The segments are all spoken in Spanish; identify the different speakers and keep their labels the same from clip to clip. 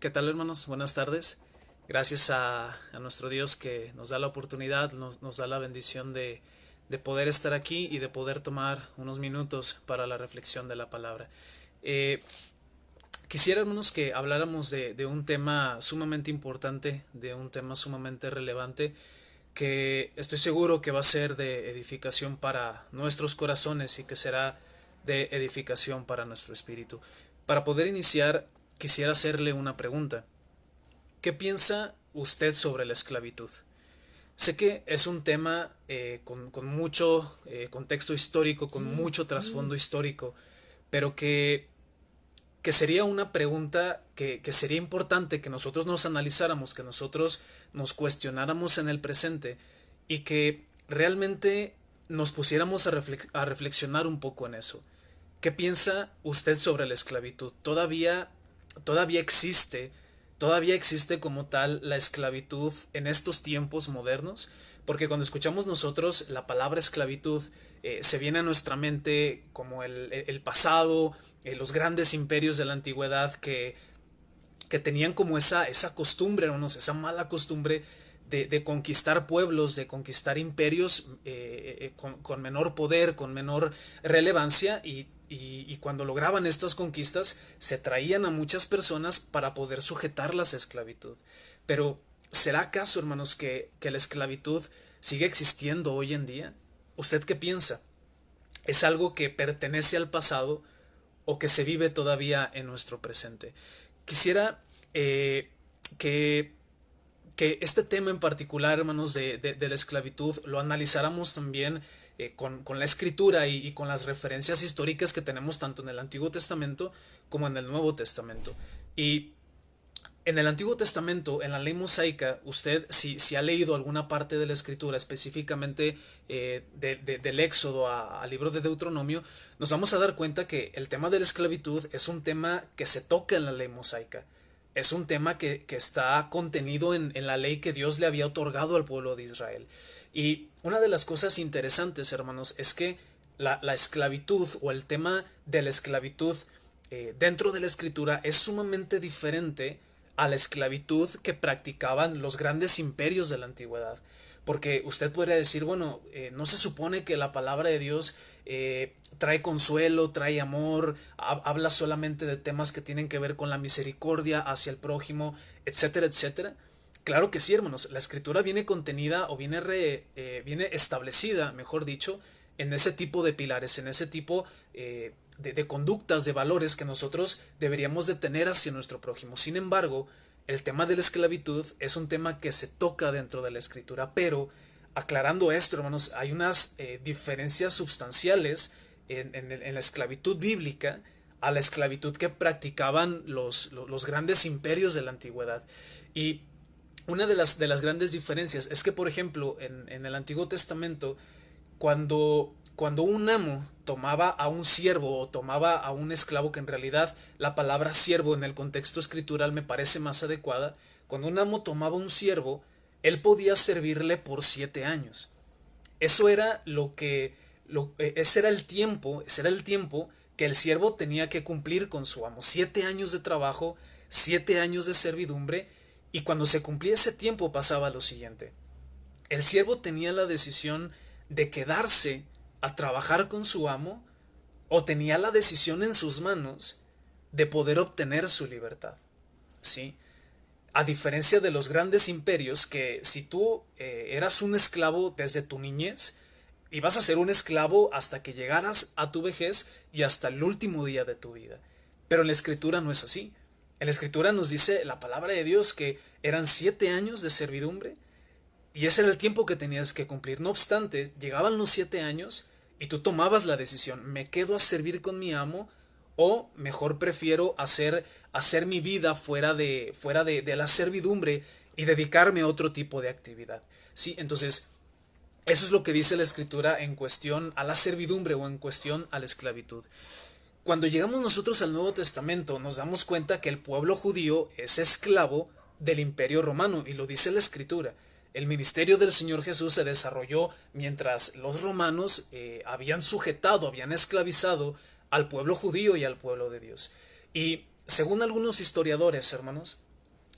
Speaker 1: ¿Qué tal, hermanos? Buenas tardes. Gracias a nuestro Dios que nos da la oportunidad, nos da la bendición de poder estar aquí y de poder tomar unos minutos para la reflexión de la palabra. Eh, Quisiera, hermanos, que habláramos de un tema sumamente importante, de un tema sumamente relevante, que estoy seguro que va a ser de edificación para nuestros corazones y que será de edificación para nuestro espíritu. Para poder iniciar, quisiera hacerle una pregunta. ¿Qué piensa usted sobre la esclavitud? Sé que es un tema con mucho contexto histórico, con mucho trasfondo histórico, pero que sería una pregunta que sería importante que nosotros nos analizáramos, que nosotros nos cuestionáramos en el presente y que realmente nos pusiéramos a reflexionar un poco en eso. ¿Qué piensa usted sobre la esclavitud? Todavía existe, todavía existe como tal la esclavitud en estos tiempos modernos? Porque cuando escuchamos nosotros la palabra esclavitud, se viene a nuestra mente como el pasado, los grandes imperios de la antigüedad que tenían como esa costumbre, hermanos, esa mala costumbre de conquistar pueblos, de conquistar imperios con menor poder, con menor relevancia y cuando lograban estas conquistas se traían a muchas personas para poder sujetarlas a esclavitud. Pero ¿será acaso, hermanos, que la esclavitud sigue existiendo hoy en día? ¿Usted qué piensa? ¿Es algo que pertenece al pasado o que se vive todavía en nuestro presente? Quisiera que, que este tema en particular, hermanos, de la esclavitud, lo analizáramos también con la escritura y con las referencias históricas que tenemos tanto en el Antiguo Testamento como en el Nuevo Testamento. Y en el Antiguo Testamento, en la ley mosaica, usted si ha leído alguna parte de la escritura, específicamente del Éxodo al libro de Deuteronomio, nos vamos a dar cuenta que el tema de la esclavitud es un tema que se toca en la ley mosaica. Es un tema que está contenido en la ley que Dios le había otorgado al pueblo de Israel. Y una de las cosas interesantes, hermanos, es que la esclavitud o el tema de la esclavitud dentro de la escritura es sumamente diferente a la esclavitud que practicaban los grandes imperios de la antigüedad. Porque usted podría decir, bueno, no se supone que la palabra de Dios trae consuelo, trae amor, habla solamente de temas que tienen que ver con la misericordia hacia el prójimo, etcétera, etcétera. Claro que sí, hermanos, la escritura viene contenida o viene establecida, mejor dicho, en ese tipo de pilares, en ese tipo de conductas, de valores que nosotros deberíamos de tener hacia nuestro prójimo. Sin embargo, el tema de la esclavitud es un tema que se toca dentro de la escritura, pero aclarando esto, hermanos, hay unas diferencias sustanciales en la esclavitud bíblica a la esclavitud que practicaban los grandes imperios de la antigüedad. Y una de las grandes diferencias es que, por ejemplo, en el Antiguo Testamento, cuando un amo tomaba a un siervo o tomaba a un esclavo, que en realidad la palabra siervo en el contexto escritural me parece más adecuada, cuando un amo tomaba un siervo, él podía servirle por 7 años. Eso era ese era el tiempo que el siervo tenía que cumplir con su amo. 7 años de trabajo, 7 años de servidumbre, y cuando se cumplía ese tiempo pasaba lo siguiente. El siervo tenía la decisión de quedarse a trabajar con su amo o tenía la decisión en sus manos de poder obtener su libertad. ¿Sí? A diferencia de los grandes imperios que si tú eras un esclavo desde tu niñez, ibas a ser un esclavo hasta que llegaras a tu vejez y hasta el último día de tu vida. Pero en la escritura no es así. En la escritura nos dice la palabra de Dios que eran 7 años de servidumbre y ese era el tiempo que tenías que cumplir. No obstante, llegaban los 7 años y tú tomabas la decisión, ¿me quedo a servir con mi amo o mejor prefiero hacer mi vida fuera de la servidumbre y dedicarme a otro tipo de actividad? ¿Sí? Entonces, eso es lo que dice la escritura en cuestión a la servidumbre o en cuestión a la esclavitud. Cuando llegamos nosotros al Nuevo Testamento nos damos cuenta que el pueblo judío es esclavo del Imperio Romano y lo dice la escritura. El ministerio del Señor Jesús se desarrolló mientras los romanos habían sujetado, habían esclavizado al pueblo judío y al pueblo de Dios. Y según algunos historiadores, hermanos,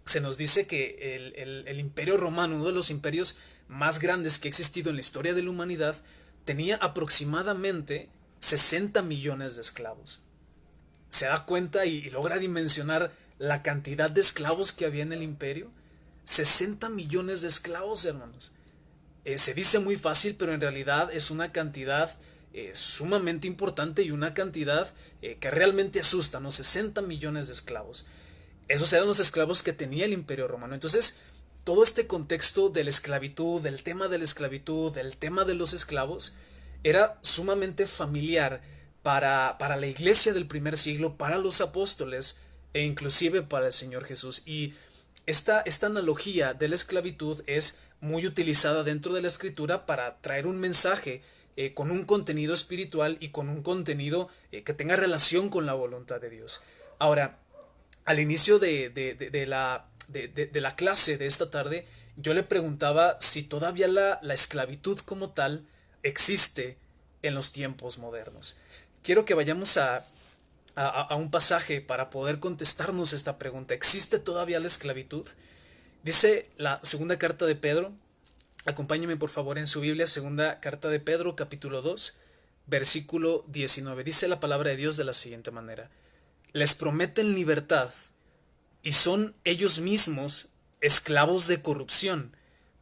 Speaker 1: se nos dice que el Imperio Romano, uno de los imperios más grandes que ha existido en la historia de la humanidad, tenía aproximadamente 60 millones de esclavos. Se da cuenta y logra dimensionar la cantidad de esclavos que había en el imperio. 60 millones de esclavos, hermanos. Se dice muy fácil, pero en realidad es una cantidad sumamente importante y una cantidad que realmente asusta, ¿no? 60 millones de esclavos. Esos eran los esclavos que tenía el Imperio Romano. Entonces, todo este contexto de la esclavitud, del tema de la esclavitud, del tema de los esclavos, era sumamente familiar para la iglesia del primer siglo, para los apóstoles e inclusive para el Señor Jesús. Y esta analogía de la esclavitud es muy utilizada dentro de la escritura para traer un mensaje con un contenido espiritual y con un contenido que tenga relación con la voluntad de Dios. Ahora, al inicio de la clase de esta tarde, yo le preguntaba si todavía la esclavitud como tal existe en los tiempos modernos. Quiero que vayamos a un pasaje para poder contestarnos esta pregunta. ¿Existe todavía la esclavitud? Dice la segunda carta de Pedro, acompáñeme por favor en su Biblia, segunda carta de Pedro, capítulo 2, versículo 19. Dice la palabra de Dios de la siguiente manera: les prometen libertad y son ellos mismos esclavos de corrupción,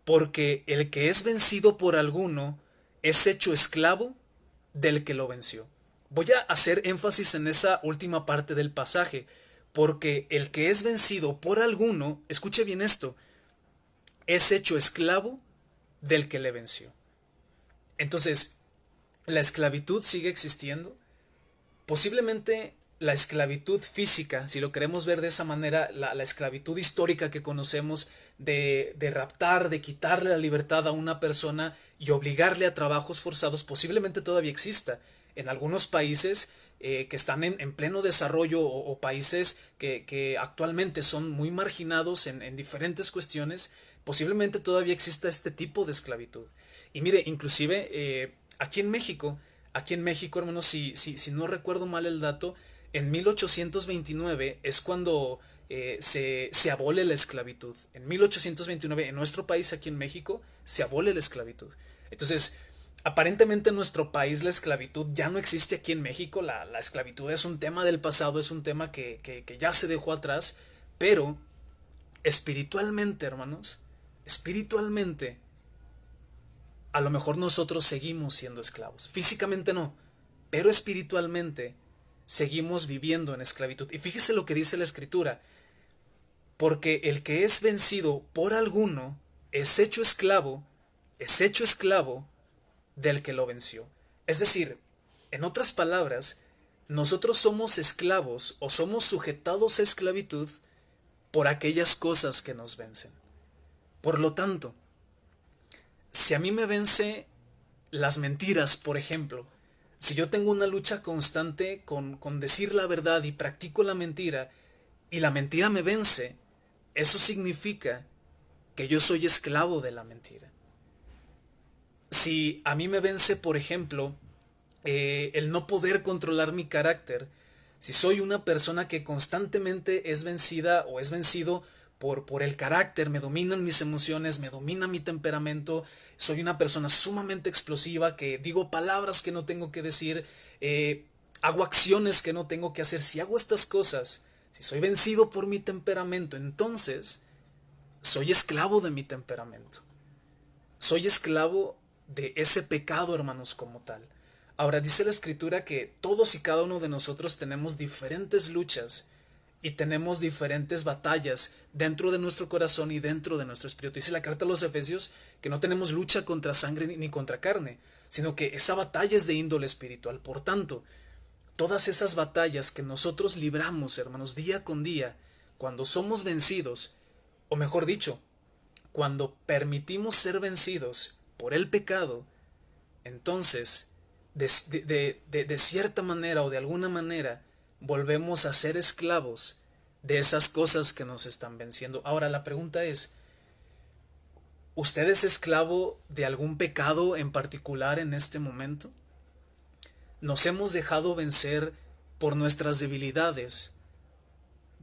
Speaker 1: porque el que es vencido por alguno es hecho esclavo del que lo venció. Voy a hacer énfasis en esa última parte del pasaje, porque el que es vencido por alguno, escuche bien esto, es hecho esclavo del que le venció. Entonces, la esclavitud sigue existiendo. Posiblemente la esclavitud física, si lo queremos ver de esa manera, la esclavitud histórica que conocemos de raptar, de quitarle la libertad a una persona y obligarle a trabajos forzados, posiblemente todavía exista. En algunos países que están en pleno desarrollo o países que actualmente son muy marginados en diferentes cuestiones, posiblemente todavía exista este tipo de esclavitud. Y mire, inclusive aquí en México, hermanos, si no recuerdo mal el dato, en 1829 es cuando se abole la esclavitud. En 1829, en nuestro país, aquí en México, se abole la esclavitud. Entonces, aparentemente en nuestro país la esclavitud ya no existe aquí en México. La esclavitud es un tema del pasado, es un tema que ya se dejó atrás, pero espiritualmente, hermanos, espiritualmente, a lo mejor nosotros seguimos siendo esclavos. Físicamente no, pero espiritualmente seguimos viviendo en esclavitud. Y fíjese lo que dice la Escritura: porque el que es vencido por alguno es hecho esclavo del que lo venció. Es decir, en otras palabras, nosotros somos esclavos o somos sujetados a esclavitud por aquellas cosas que nos vencen. Por lo tanto, si a mí me vence las mentiras, por ejemplo, si yo tengo una lucha constante con decir la verdad y practico la mentira y la mentira me vence, eso significa que yo soy esclavo de la mentira. Si a mí me vence, por ejemplo, el no poder controlar mi carácter, si soy una persona que constantemente es vencida o es vencido por el carácter, me dominan mis emociones, me domina mi temperamento, soy una persona sumamente explosiva, que digo palabras que no tengo que decir, hago acciones que no tengo que hacer. Si hago estas cosas, si soy vencido por mi temperamento, entonces soy esclavo de mi temperamento. Soy esclavo de ese pecado, hermanos, como tal. Ahora dice la Escritura que todos y cada uno de nosotros tenemos diferentes luchas y tenemos diferentes batallas dentro de nuestro corazón y dentro de nuestro espíritu. Dice la carta a los Efesios que no tenemos lucha contra sangre ni contra carne, sino que esa batalla es de índole espiritual. Por tanto, todas esas batallas que nosotros libramos, hermanos, día con día, cuando somos vencidos, o mejor dicho, cuando permitimos ser vencidos por el pecado, entonces, de cierta manera o de alguna manera, volvemos a ser esclavos de esas cosas que nos están venciendo. Ahora la pregunta es, ¿usted es esclavo de algún pecado en particular en este momento? ¿Nos hemos dejado vencer por nuestras debilidades,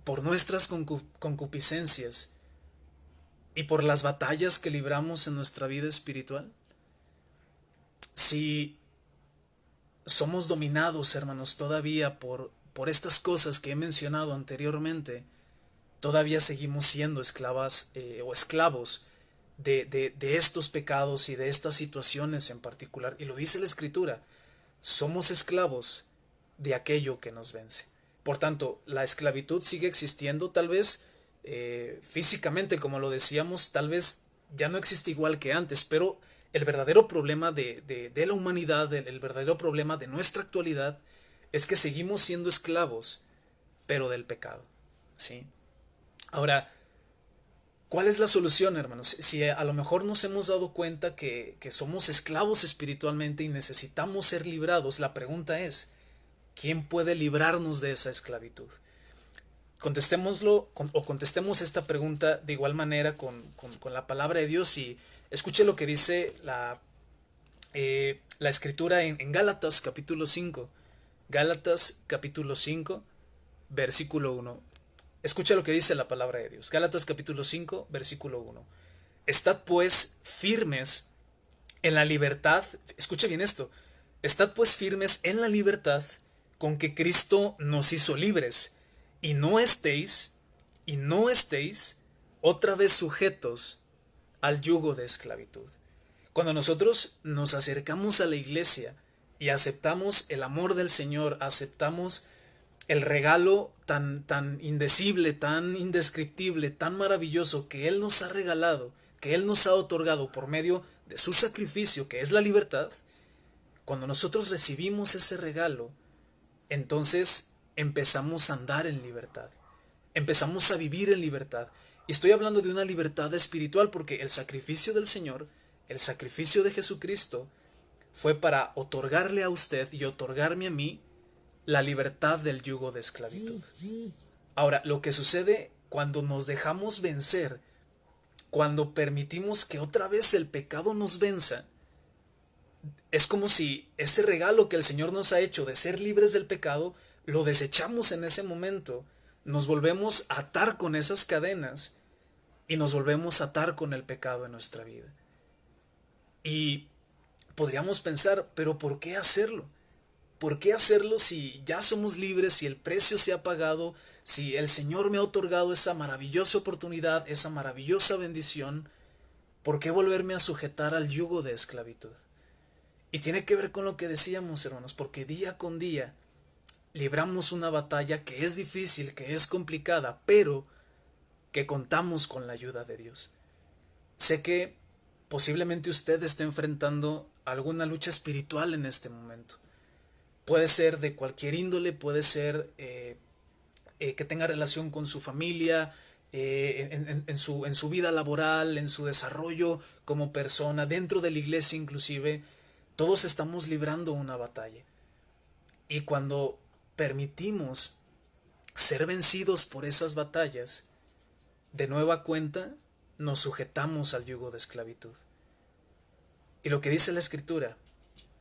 Speaker 1: por nuestras concupiscencias y por las batallas que libramos en nuestra vida espiritual? Si somos dominados, hermanos, todavía por estas cosas que he mencionado anteriormente, todavía seguimos siendo esclavas o esclavos de estos pecados y de estas situaciones en particular. Y lo dice la Escritura, somos esclavos de aquello que nos vence. Por tanto, la esclavitud sigue existiendo, tal vez físicamente, como lo decíamos, tal vez ya no existe igual que antes, pero el verdadero problema de la humanidad, el verdadero problema de nuestra actualidad, es que seguimos siendo esclavos, pero del pecado, ¿sí? Ahora, ¿cuál es la solución, hermanos? Si a lo mejor nos hemos dado cuenta que somos esclavos espiritualmente y necesitamos ser librados, la pregunta es, ¿quién puede librarnos de esa esclavitud? Contestémoslo o contestemos esta pregunta de igual manera con la palabra de Dios y escuche lo que dice la Escritura en Gálatas capítulo 5. Gálatas capítulo 5, versículo 1. Escucha lo que dice la palabra de Dios. Gálatas capítulo 5, versículo 1. Estad pues firmes en la libertad. Escucha bien esto. Estad pues firmes en la libertad con que Cristo nos hizo libres. Y no estéis otra vez sujetos al yugo de esclavitud. Cuando nosotros nos acercamos a la iglesia y aceptamos el amor del Señor, aceptamos el regalo tan indecible, tan indescriptible, tan maravilloso que Él nos ha regalado, que Él nos ha otorgado por medio de su sacrificio, que es la libertad, cuando nosotros recibimos ese regalo, entonces empezamos a andar en libertad, empezamos a vivir en libertad. Y estoy hablando de una libertad espiritual porque el sacrificio del Señor, el sacrificio de Jesucristo, fue para otorgarle a usted y otorgarme a mí la libertad del yugo de esclavitud. Ahora, lo que sucede cuando nos dejamos vencer, cuando permitimos que otra vez el pecado nos venza, es como si ese regalo que el Señor nos ha hecho de ser libres del pecado, lo desechamos en ese momento, nos volvemos a atar con esas cadenas y nos volvemos a atar con el pecado en nuestra vida. Y podríamos pensar, pero ¿por qué hacerlo? ¿Por qué hacerlo si ya somos libres, si el precio se ha pagado, si el Señor me ha otorgado esa maravillosa oportunidad, esa maravillosa bendición? ¿Por qué volverme a sujetar al yugo de esclavitud? Y tiene que ver con lo que decíamos, hermanos, porque día con día libramos una batalla que es difícil, que es complicada, pero que contamos con la ayuda de Dios. Sé que posiblemente usted esté enfrentando alguna lucha espiritual en este momento. Puede ser de cualquier índole, puede ser que tenga relación con su familia, en su vida laboral, en su desarrollo como persona, dentro de la iglesia inclusive. Todos estamos librando una batalla. Y cuando permitimos ser vencidos por esas batallas, de nueva cuenta nos sujetamos al yugo de esclavitud. Y lo que dice la Escritura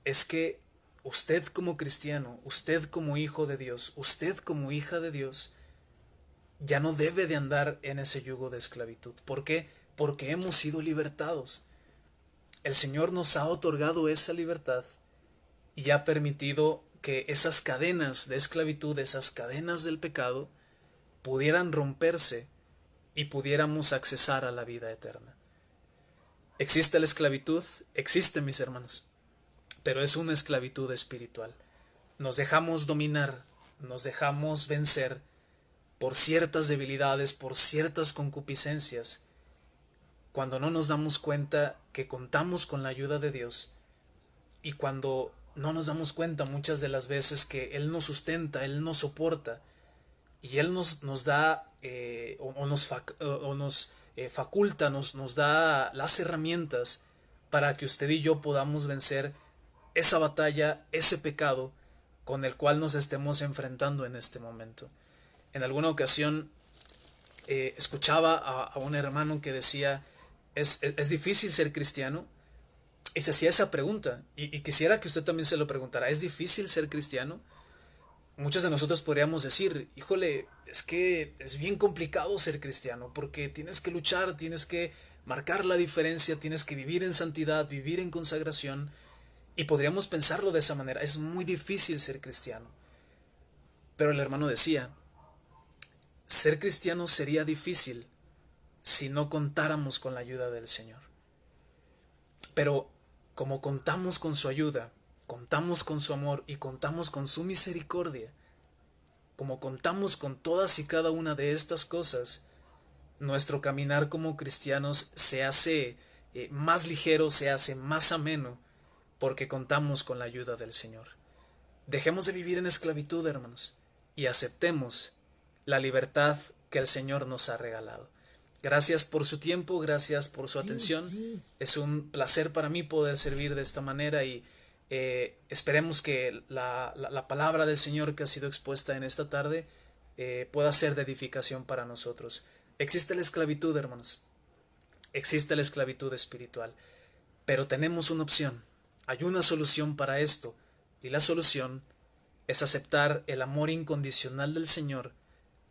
Speaker 1: es que usted como cristiano, usted como hijo de Dios, usted como hija de Dios, ya no debe de andar en ese yugo de esclavitud. ¿Por qué? Porque hemos sido libertados. El Señor nos ha otorgado esa libertad y ha permitido que esas cadenas de esclavitud, esas cadenas del pecado, pudieran romperse y pudiéramos accesar a la vida eterna. ¿Existe la esclavitud? Existe, mis hermanos, pero es una esclavitud espiritual. Nos dejamos dominar, nos dejamos vencer por ciertas debilidades, por ciertas concupiscencias, cuando no nos damos cuenta que contamos con la ayuda de Dios y cuando no nos damos cuenta muchas de las veces que Él nos sustenta, Él nos soporta y Él nos da faculta, nos da las herramientas para que usted y yo podamos vencer esa batalla, ese pecado con el cual nos estemos enfrentando en este momento. En alguna ocasión escuchaba a un hermano que decía, ¿es difícil ser cristiano? Y se hacía esa pregunta, y quisiera que usted también se lo preguntara, ¿es difícil ser cristiano? muchos de nosotros podríamos decir, híjole, es que es bien complicado ser cristiano porque tienes que luchar, tienes que marcar la diferencia, tienes que vivir en santidad, vivir en consagración. Y podríamos pensarlo de esa manera, es muy difícil ser cristiano. Pero el hermano decía, ser cristiano sería difícil si no contáramos con la ayuda del Señor. Pero como contamos con su ayuda, contamos con su amor y contamos con su misericordia, como contamos con todas y cada una de estas cosas, nuestro caminar como cristianos se hace más ligero, se hace más ameno, porque contamos con la ayuda del Señor. Dejemos de vivir en esclavitud, hermanos, y aceptemos la libertad que el Señor nos ha regalado. Gracias por su tiempo, gracias por su atención. Es un placer para mí poder servir de esta manera y esperemos que la palabra del Señor que ha sido expuesta en esta tarde pueda ser de edificación para nosotros. Existe la esclavitud, hermanos. Existe la esclavitud espiritual. Pero tenemos una opción. Hay una solución para esto. Y la solución es aceptar el amor incondicional del Señor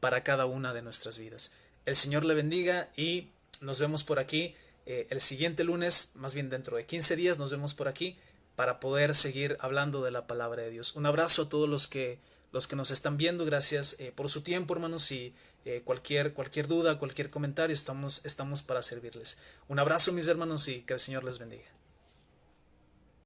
Speaker 1: para cada una de nuestras vidas. El Señor le bendiga y nos vemos por aquí el siguiente lunes, más bien dentro de 15 días nos vemos por aquí para poder seguir hablando de la palabra de Dios. Un abrazo a todos los que nos están viendo, gracias por su tiempo, hermanos, y cualquier duda, cualquier comentario, estamos para servirles. Un abrazo, mis hermanos, y que el Señor les bendiga.